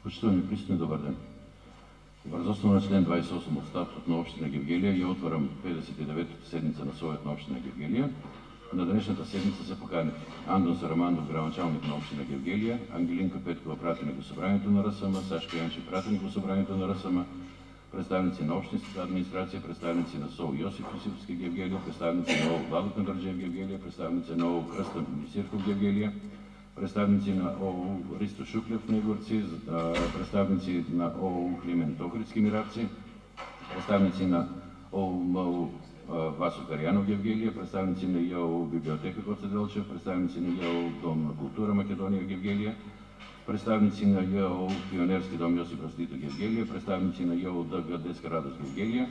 Почитувани присъствени, добър ден. Въз основа на член 28 от Статут на община Гевгелия я отварям 59-та седмица на Съвет на община Гевгелия. На днешната седмица са поканени Андон Сарамандов, градоначалник на община Гевгелия, Ангелинка Петкова, пратеник до събранието на РСМ, Сашка Янчев, пратеник до събранието на РСМ, представници на общинската администрация, представници на СОУ Йосиф Йосифски Гевгелия, представници на ООО Владо Кандърджиев Гевгелия, представници на ООО Кръста Мисирков Гевгелия, представници на ООО Ристо Шуклев Негорци, представници на ООО Климент Охридски Миравци, представници на ООО Васо Кариянов Гевгелия, представници на ИОО Библиотека Гоце Делчев, представници на ИОО Дом на култура Македония Гевгелия, представници на ИОО Пионерски дом Йосиф Браз Гевгелия, представници на ИОО ДГ Детска радост Гевгелия,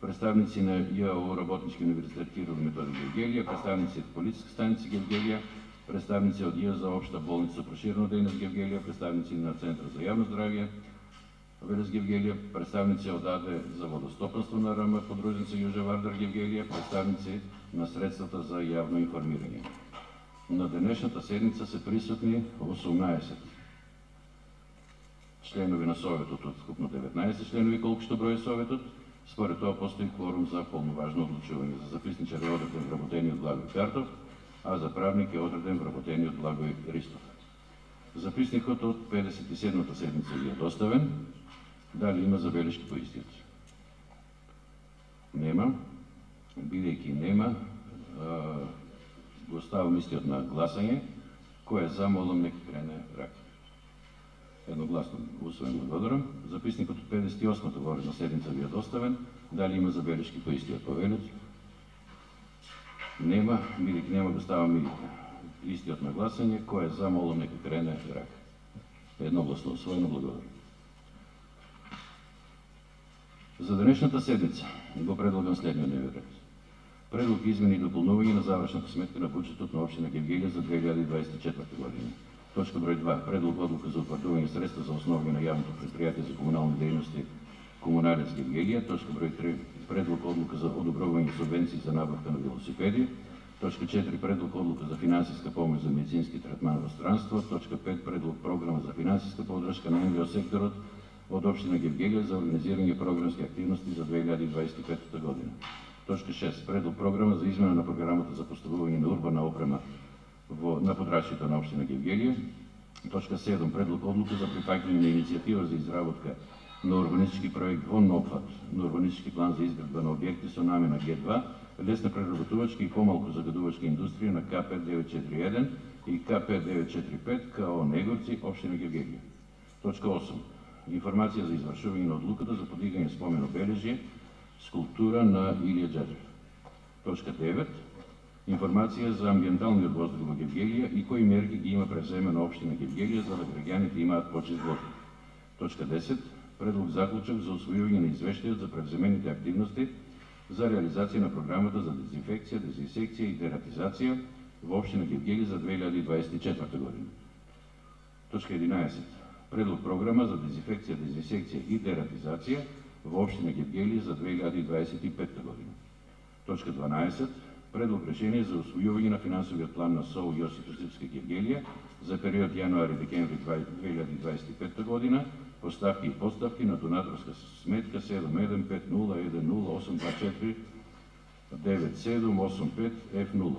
представници на ИОО Работнически университет Кирил и Методий Гевгелия, представници от Полицейска станица Гевгелия, представници от ИА за обща болница за проширена дейност Гевгелия, представници на Центъра за явно здравие Велес Гевгелия, представници от АД за водостопанство на РМ Подружница Южа Вардар Гевгелия, представници на средствата за явно информиране. На днешната седмица са присъствни 18 членови на Съветът от skupno 19 членови, колко ще брои Съветът. Според това постои кворум за пълноважно отлучуване. За записничар е отреден Вработени от Благой Картов, а за правник е отреден Вработени от Благой Ристов. Записникът от 57-та седмица ви е доставен. Дали има забележки по истината? Нема. Бидейки нема, го оставам истият на гласане. Кой е за, молам нека крене ръка. Едногласно усвоен благодарам. Записникът от 58-та воредна седмица ви е доставен. Дали има забележки по истият повелят? Нема. Бидейки нема, го ставам истият на гласане. Кой е за, молам нека крене ръка. Едногласно усвоено благодарам. За днешната седмица го предлагам следния дневен ред. Предлог измени и допълнување на завршната сметка на бюджетот на община Гевгелия за 2024 година. Точка брой 2. Предлог одлука за утвърдување средства за основи на явното предприятие за комунални дейности Комуналец Гевгелия. Точка брой 3. Предлог одлука за одобрување субвенции за набавка на велосипеди. Точка 4. Предлог одлука за финансиска помощ за медицински третман в странство. Точка 5. Предлог програма за финансиска поддръжка на НВО секторот от община Гевгелия за организирање програмски активности за 2025 година. Точка 6. Предлог програма за измена на програмата за поставување на урбана опрема на подрачјето на община Гевгелия. Точка 7. Предлог одлука за прифаќање на иницијатива за изработка на урбанистички проект во опфат на урбанистички план за изградба на објекти со намена Г2, лесна преработувачка и помалку загадувачка индустрија на КП 941 и КП 945 КО Негорци, община Гевгелия. Точка 8. Информација за извршување на одлуката за подигање спомен обележје скулптура на Илија Джаджев. Точка 9. Информација за амбиенталниот воздух во Гевгелија и кои мерки ги има преземена община Гевгелија за да граѓаните имаат почист воздух. Точка 10. Предлог заклучок за усвојување на извештајот за превземените активности за реализација на програмата за дезинфекција, дезинсекција и дератизација во община Гевгелија за 2024 година. Точка 11. Предлог програма за дезинфекција, дезинсекција и дератизација во община Гевгелија за 2025 година. Точка 12. Предлог решение за усвојување на финансовиот план на СОУ Йосиф Йосифски Гевгелија за период јануари-декември 2025 година, поставки и подставки на донаторска сметка 715008249785 F0.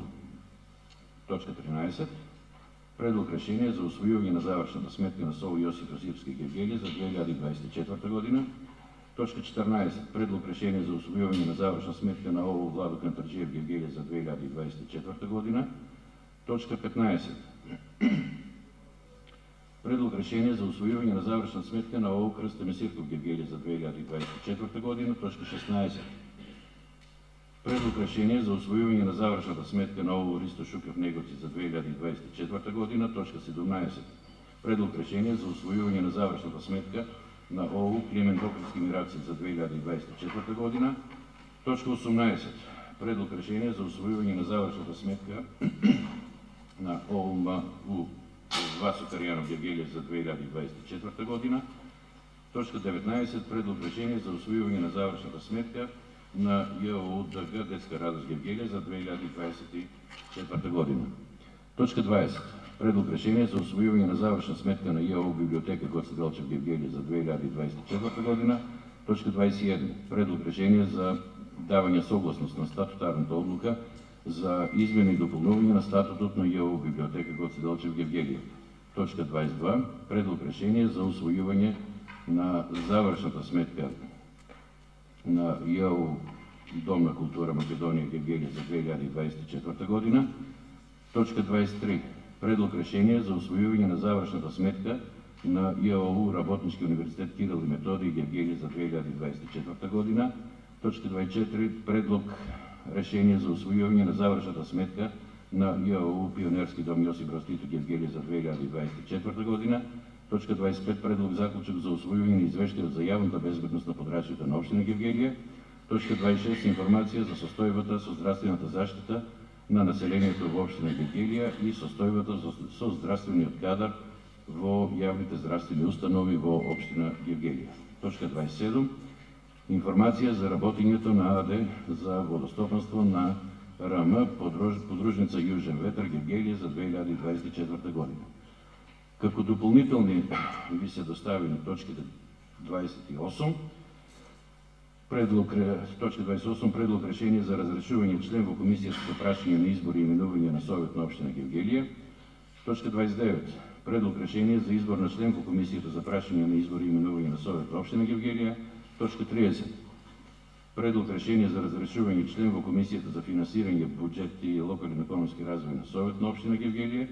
Точка 13. Предлог решение за усвојување на завршната сметка на СОУ Йосиф Йосифски Гевгелија за 2024 година. Точка 14. Предлог решение за усвојување на завршна сметка на ООО Владо Кандърджиев Гевгелия за 2024 година. Точка 15. Предлог решение за усвојување на завршна сметка на ООО Кръста Мисирков Гевгелия за 2024 година. Точка 16. Предлог решение за усвојување на завршната сметка на ООО Ристо Шуклев Негорци за 2024 година. Точка 17. Предлог решение за усвојување на завршната сметка на ООО Климент Охридски Миравци за 2024 година. Точка 18. Предлог решение за усвојување на завршната сметка на ООО Васо Кариянов Гевгелия за 2024 година. Точка 19. Предлог решение за усвојување на завршната сметка на ИОО ДГ Детска радост Гевгелия за 2024 година. Точка 20. Предлог решение за усвоиване на завършна сметка на ИАО библиотека Гоце Делчев Гевгелия за 2024 година. Точка 21. Предлог решение за даване съгласност на статутарната одлука за измени и допълнуване на статутът на ИАО библиотека Гоце Делчев Гевгелия. Точка 22. Предлог решение за усвоиване на завършната сметка на ИАО Дом на култура Македония Гевгелия за 2024 година. Точка 23. Предлог решение за усвоиване на завършната сметка на ИАОУ Работнически университет Кирил и Методий Гевгелия за 2024 година. Точка 24. Предлог решение за усвоиване на завършната сметка на ИАОУ Пионерски дом Йосип Браз Тито Гевгелия за 2024 година. Точка 25. Предлог заключок за усвоиване на извещие за явната безбедност на подраствията на община Гевгелия. Точка 26. Информация за състојбата со здравствената заштита на населението во општина Гевгелия и состојбата со здравствениот кадар во јавните здравствени установи во општина Гевгелия. Точка 27. Информација за работењето на АД за водостопанство на РМ подружница Южен ветер Гевгелия за 2024 година. Како допълнителни ви се доставени точките 28. Точка 28. Предлог решение за разрешување член во Комисията за прашање на избори и именување на Совет на општина Гевгелия. Точка 29. Предлог решение за избор на член во Комисията за прашање на избори и именување на Совет на општина Гевгелия. Точка 30. Предлог решение за разрешување член во Комисията за финансирање, буџет и локален економски развој на Совет на општина Гевгелия.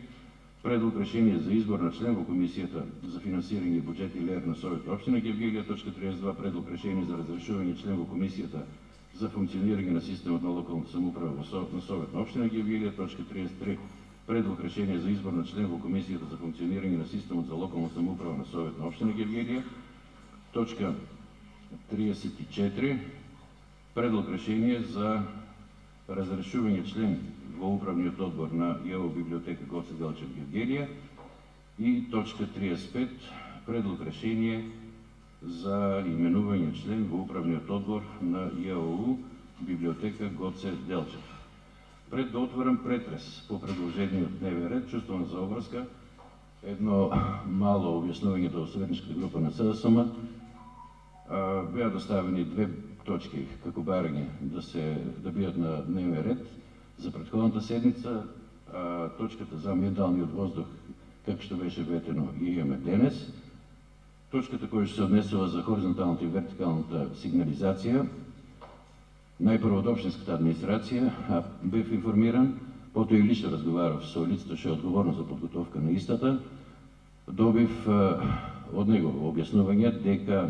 Предлог решение за избор на член во Комисията за финансирање, буџет и леер на Совет на општина Гевгелия. Точка 32. Предлог решение за разрешување член во Комисията за функционирање на системот на локалната самоуправа на Совет на општина Гевгелия. Точка 33. Предлог решение за избор на член во Комисията за функционирање на системот за локална самоуправа на Совет на општина Гевгелия. Точка 34. Предлог решение за разрешување член во управниот одбор на ИАО библиотека Гоце Делчев Гевгелия. И точка 35. Предлог решение за именување член во управниот одбор на ИАОУ библиотека Гоце Делчев. Пред да отворам претрес по предложениот дневен ред, чувствувам за обврска едно мало објаснување до советничката група на СДСМ. Беа доставени две точки како барање да бидат на дневен ред за претходната седница. Точката за амбиенталниот воздух, како што беше ветено, имаме денес. Точката која што се однесува за хоризонталната и вертикалната сигнализација, најпрво од општинската администрација, бев информиран, потоа и лично разговарав со лицето што е одговорно за подготовка на истата, добив од него објаснување дека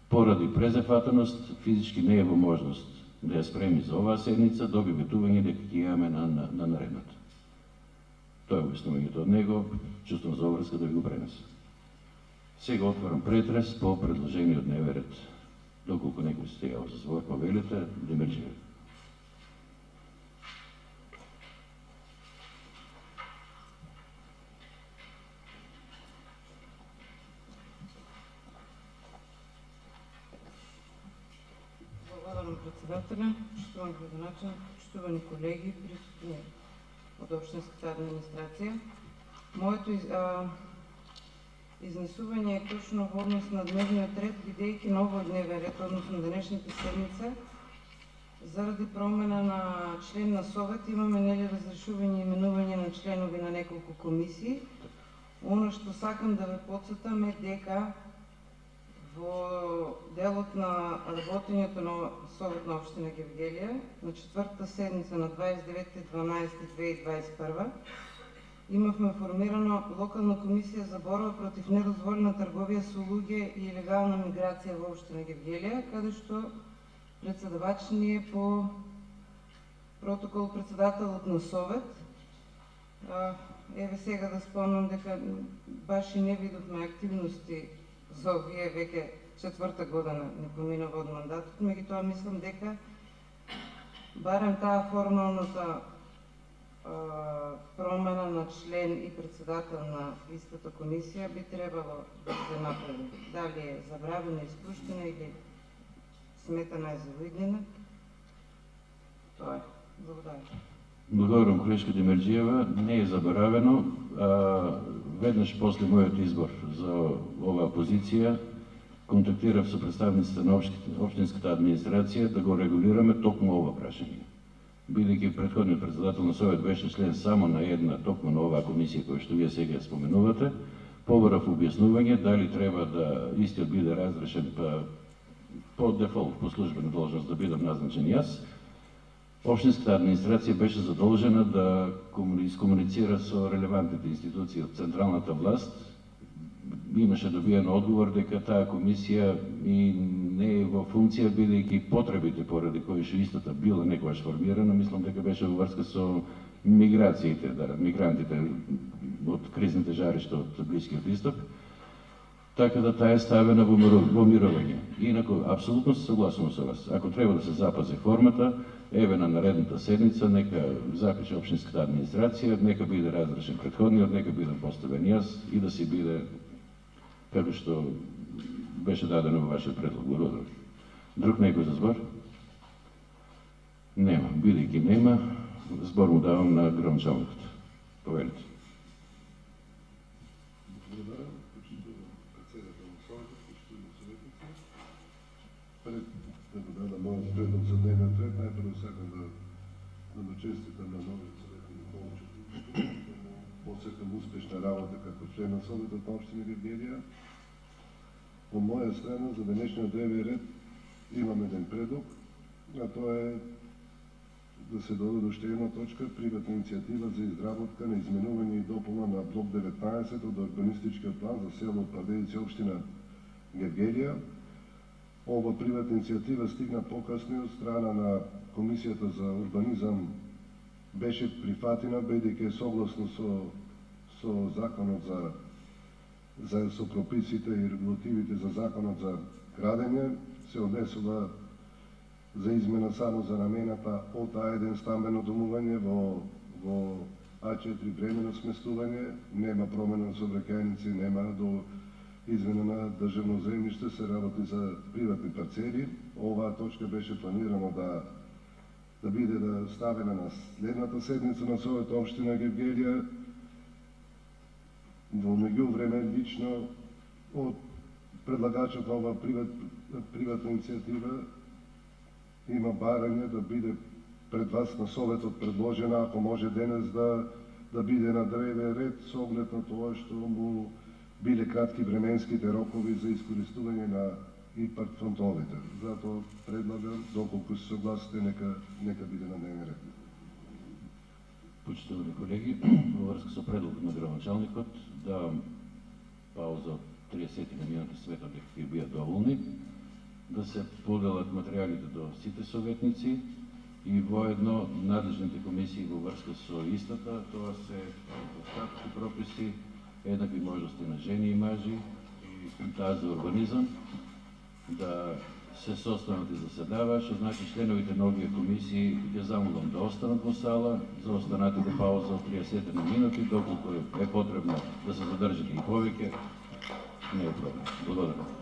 поради презафатеност физички не е во можност да ја спреми за оваа седница, доби ветување дека ќе имаме на наредната. Тоа е објаснувањето од него, чувствам за обврска да ви го пренесам. Сега отворам претрес по предложениот дневен ред. Доколку некој се јава за збор, повелете, Демирџиев. Благодарам председателя, почитуван градоначалник, почитувани колеги, присутни од општинската администрација. Моето изнесување е точно во однос на дневниот ред, бидејќи на овој дневен ред, односно денешната седница, заради промена на член на Совет, имаме разрешување и именување на членови на неколку комисии. Оно што сакам да ве потсетам е дека во делот на работењето на Совет на општина Гевгелија на четвртата седница на 29.12.2021 имавме формирана локална комисија за борба против недозволена трговија со луѓе и илегална миграција во општина Гевгелија, каде што председавач ни е по протокол председателот на Совет. Еве сега да спомнам дека баш и не видовме активности за овие веќе четврта година не поминува од мандатот, меѓутоа мислам дека барем таа формалната промена на член и председател на истата комисија би требало да се направи. Дали е забравена, испуштена или сметана е за виднина. Тоа е. Благодарам. Благодарам колежка Демерджиева. Не е заборавено. Веднъж после моят избор за оваа позиција, контактирав со представниците на општинската администрација да го регулираме токму ова прашање. Бидејќи претходниот председател на Совет беше член само на една, токму на оваа комисија која што вие сега споменувате, побарав објаснување дали треба да истиот биде разрешен по дефолт, по службена должност да бидам назначен јас. Општинската администрација беше задолжена да искомуницира со релевантните институции од централната власт. Имаше добиен одговор дека таа комисија и не е во функција, бидејќи потребите поради кои што истата била некогаш формирана, мислам дека беше во врска со миграциите, мигрантите од кризните жаришта од Блискиот Исток, така да таа е ставена во мирување. Инаку, апсолутно се согласувам со вас. Ако треба да се запази формата, еве на наредната седница, нека запише општинската администрација, нека биде разрешен претходниот, нека биде поставен јас и да си биде како што беше дадено во вашиот предлог. Благодарам. Друг некој за збор? Нема. Бидејќи нема, збор му давам на градоначалникот. Повелите. Благодарам. Почитувам председател на Совета, почитувам советници. Пред да го дадам мојот предлог за дневниот ред, најпрво сакам да му честитам на новиот советник Полчев, да му посекам успешна работа како член на Советот на општина Гевгелија. Од моја страна за денешниот дневен ред имам еден предлог, а тоа е да се додаде уште една точка, приватна иницијатива за изработка на изменување и дополна на блок 19 од урбанистичкиот план за село Пардејци, општина Гевгелија. Ова приватна иницијатива стигна покасно од страна на Комисијата за урбанизам, беше прифатена бидејќи е согласно со законот со прописите и регулативите за законот за градење, се однесува за измена само за намената од А1 стамбено домување во А4 временно сместување, нема промена на сообраќајници, нема до измена на државно земјиште, се работи за приватни парцели. Оваа точка беше планирано да биде ставена на следната седница на Совет општина Гевгелија. Во меѓувреме лично од предлагачот на оваа приватна иницијатива има барање да биде пред вас на Советот предложена, ако може денес да биде на древен ред, со оглед на тоа што му биле кратки временските рокови за искористување на ИПАРТ фондовите. Затоа предлагам, доколку се согласите, нека биде на дневен ред. Почитувани колеги, во врска со предлогот на градоначалникот, давам пауза од 30 минути сметам дека ќе бидат доволни, да се поделат материјалите до сите советници и воедно надлежните комисии во врска со истата, тоа се статути прописи, еднакви можности на жени и мажи и таа за урбанизам, да се состанат и заседава, што значи членовите на овие комисии ќе замолам да останат во сала, за останатите пауза од 30 минути, доколку е потребно да се задржите и повеќе, не е проблем. Благодарам.